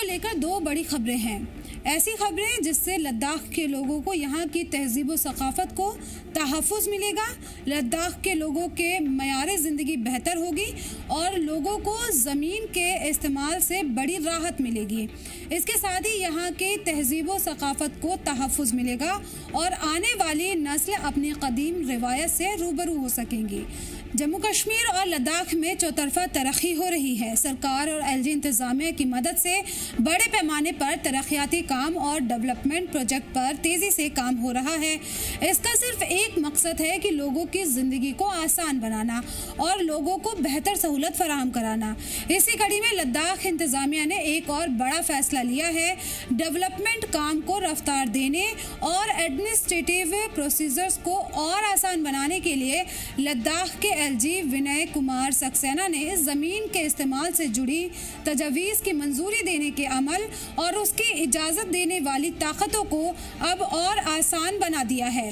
को लेकर दो बड़ी खबरें हैं। ऐसी खबरें जिससे लद्दाख के लोगों को यहाँ की तहजीब व सकाफत को तहफ़्फ़ुज़ मिलेगा, लद्दाख के लोगों के मयार ज़िंदगी बेहतर होगी और लोगों को ज़मीन के इस्तेमाल से बड़ी राहत मिलेगी। इसके साथ ही यहाँ के तहजीब व सकाफत को तहफ़्फ़ुज़ मिलेगा और आने वाली नस्ल अपनी कदीम रिवायत से रूबरू हो सकेंगी। जम्मू कश्मीर और लद्दाख में चौतरफा तरक्की हो रही है। सरकार और एलजी इंतज़ामिया की मदद से बड़े पैमाने पर तरक्याती काम और डेवलपमेंट प्रोजेक्ट पर तेज़ी से काम हो रहा है। इसका सिर्फ एक मकसद है कि लोगों की ज़िंदगी को आसान बनाना और लोगों को बेहतर सहूलत फराहम कराना। इसी कड़ी में लद्दाख इंतज़ामिया ने एक और बड़ा फैसला लिया है। डेवलपमेंट काम को रफ्तार देने और एडमिनिस्ट्रेटिव प्रोसीजर्स को और आसान बनाने के लिए लद्दाख के एलजी विनय कुमार सक्सेना ने ज़मीन के इस्तेमाल से जुड़ी तजवीज़ की मंजूरी देने के अमल और उसकी इजाज़त देने वाली ताकतों को अब और आसान बना दिया है।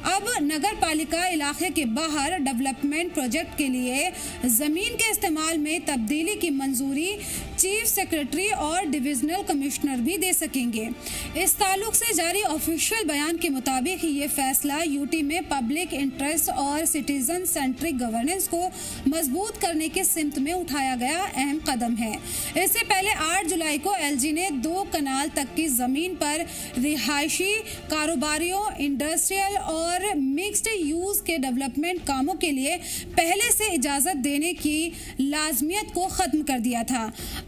अब नगर पालिका इलाके के बाहर डेवलपमेंट प्रोजेक्ट के लिए ज़मीन के इस्तेमाल में तब्दीली की मंजूरी चीफ सेक्रेटरी और डिविजनल कमिश्नर भी दे सकेंगे। इस ताल्लुक से जारी ऑफिशियल बयान के मुताबिक ये फैसला यूटी में पब्लिक इंटरेस्ट और सिटीजन सेंट्रिक गवर्नेंस को मजबूत करने के सिमत में उठाया गया अहम कदम है। इससे पहले 8 जुलाई को एलजी ने 2 कनाल तक की ज़मीन पर रिहायशी, कारोबारियों, इंडस्ट्रियल और मिक्स्ड यूज़ के डेवलपमेंट कामों के लिए पहले से इजाज़त देने की लाजमियत को ख़त्म कर दिया था।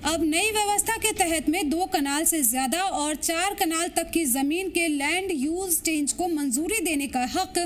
अब नई व्यवस्था के तहत में 2 कनाल से ज़्यादा और 4 कनाल तक की ज़मीन के लैंड यूज़ चेंज को मंजूरी देने का हक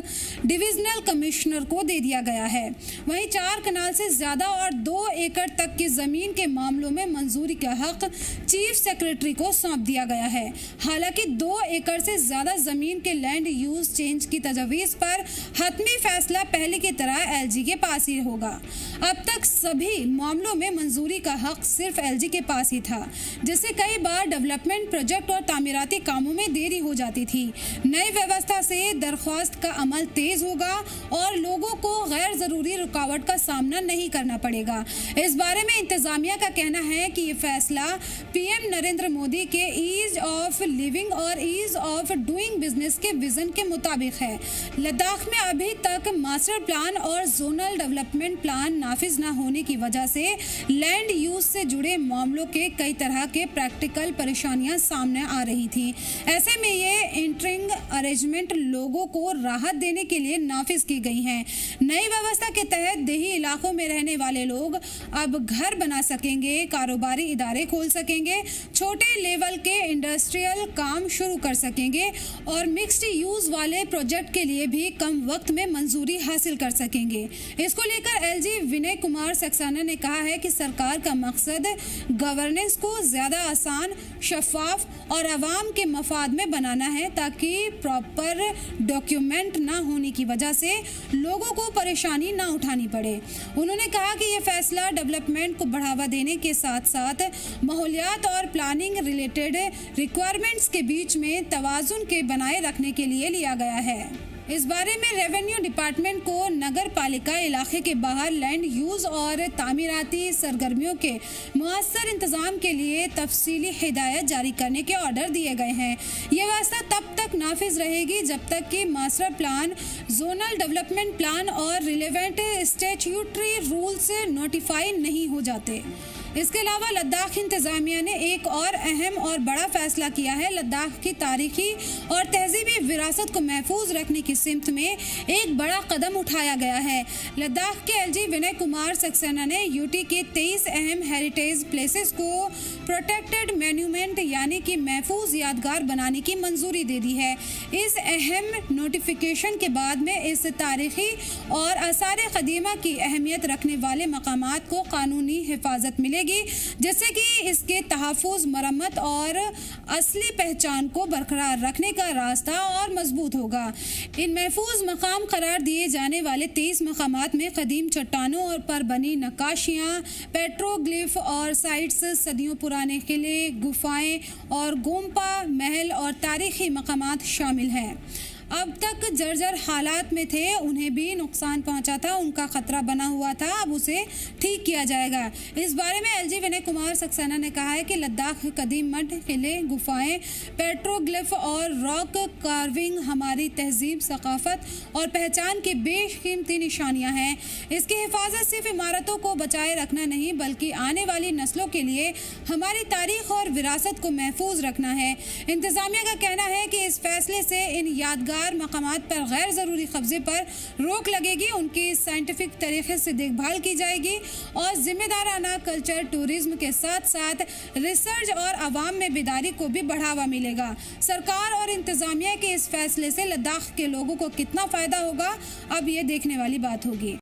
डिविजनल कमिश्नर को दे दिया गया है। वहीं 4 कनाल से ज़्यादा और 2 एकड़ तक की ज़मीन के मामलों में मंजूरी का हक चीफ सेक्रेटरी को सौंप दिया गया है। हालांकि 2 एकड़ से ज़्यादा ज़मीन के लैंड यूज़ चेंज की तजवीज़ पर हतमी फैसला पहले की तरह एलजी के पास ही होगा। अब तक सभी मामलों में मंजूरी का हक सिर्फ एलजी के पास ही था, जिससे कई बार डेवलपमेंट प्रोजेक्ट और तामीराती कामों में देरी हो जाती थी। नई व्यवस्था से दरख्वास्त का अमल तेज होगा और लोगों को गैर ज़रूरी रुकावट का सामना नहीं करना पड़ेगा। इस बारे में इंतज़ामिया का कहना है कि ये फैसला पीएम नरेंद्र मोदी के ईज ऑफ लिविंग और ईज ऑफ डूइंग बिजनेस के विजन के मुताबिक है। लद्दाख में अभी तक मास्टर प्लान और जोनल डेवलपमेंट प्लान नाफिज न होने की वजह से लैंड यूज से जुड़े मामलों के कई तरह के प्रैक्टिकल परेशानियां सामने आ रही थी। ऐसे में ये इंटरिंग अरेंजमेंट लोगों को राहत देने के लिए नाफिज की गई हैं। नई व्यवस्था के तहत देही इलाकों में रहने वाले लोग अब घर बना सकेंगे, कारोबारी इदारे खोल सकेंगे, छोटे लेवल के इंडस्ट्रियल काम शुरू कर सकेंगे और मिक्स्ड यूज वाले प्रोजेक्ट के लिए भी कम वक्त में मंजूरी हासिल कर सकेंगे। इसको लेकर एलजी विनय कुमार सक्सेना ने कहा है कि सरकार का मकसद गवर्नेंस को ज़्यादा आसान, शफाफ और आवाम के मफाद में बनाना है, ताकि प्रॉपर डॉक्यूमेंट ना होने की वजह से लोगों को परेशानी ना उठानी पड़े। उन्होंने कहा कि यह फैसला डेवलपमेंट को बढ़ावा देने के साथ साथ माहौलियात और प्लानिंग रिलेटेड रिक्वायरमेंट्स के बीच में तवाज़ुन के बनाए रखने के लिए लिया गया है। इस बारे में रेवेन्यू डिपार्टमेंट को नगर पालिका इलाके के बाहर लैंड यूज़ और तामीराती सरगर्मियों के मुअस्सर इंतज़ाम के लिए तफसीली हिदायत जारी करने के ऑर्डर दिए गए हैं। ये व्यवस्था तब तक नाफिज रहेगी जब तक कि master plan, zonal development plan और रिलेवेंट स्टैट्यूटरी रूल्स नोटिफाई नहीं हो जाते। इसके अलावा लद्दाख इंतज़ामिया ने एक और अहम और बड़ा फैसला किया है। लद्दाख की तारीखी और तहजीबी विरासत को महफूज रखने की सिमत में एक बड़ा कदम उठाया गया है। लद्दाख के एलजी विनय कुमार सक्सेना ने यूटी के 23 अहम हेरिटेज प्लेसेस को प्रोटेक्टेड मॉन्यूमेंट यानी कि महफूज यादगार बनाने की मंजूरी दे दी है। इस अहम नोटिफिकेशन के बाद में इस तारीखी और आसार कदीमा की अहमियत रखने वाले मकामात को कानूनी हिफाजत मिलेगी, जिससे कि इसके तहफ़्फ़ुज़, मरम्मत और असली पहचान को बरकरार रखने का रास्ता और मजबूत होगा। इन महफूज मकाम करार दिए जाने वाले 23 मकामात में कदीम चट्टानों और पर बनी नक्काशियाँ, पेट्रोग्लिफ और साइट्स, सदियों पुराने किले, गुफाएं और गोम्पा महल और तारीखी मकामात शामिल हैं। अब तक जर्जर हालात में थे, उन्हें भी नुकसान पहुंचा था, उनका खतरा बना हुआ था, अब उसे ठीक किया जाएगा। इस बारे में एलजी विनय कुमार सक्सेना ने कहा है कि लद्दाख कदीम मठ, किले, गुफाएं, पेट्रोग्लिफ और रॉक कार्विंग हमारी तहजीब, सकाफत और पहचान की बेशकीमती निशानियां हैं। इसकी हिफाजत सिर्फ इमारतों को बचाए रखना नहीं, बल्कि आने वाली नस्लों के लिए हमारी तारीख और विरासत को महफूज रखना है। इंतजामिया का कहना है कि इस फैसले से इन यादगार मकामात पर गैर ज़रूरी कब्जे पर रोक लगेगी, उनकी साइंटिफिक तरीके से देखभाल की जाएगी और जिम्मेदाराना कल्चर टूरिज्म के साथ साथ रिसर्च और आवाम में बेदारी को भी बढ़ावा मिलेगा। सरकार और इंतजामिया के इस फैसले से लद्दाख के लोगों को कितना फ़ायदा होगा, अब ये देखने वाली बात होगी।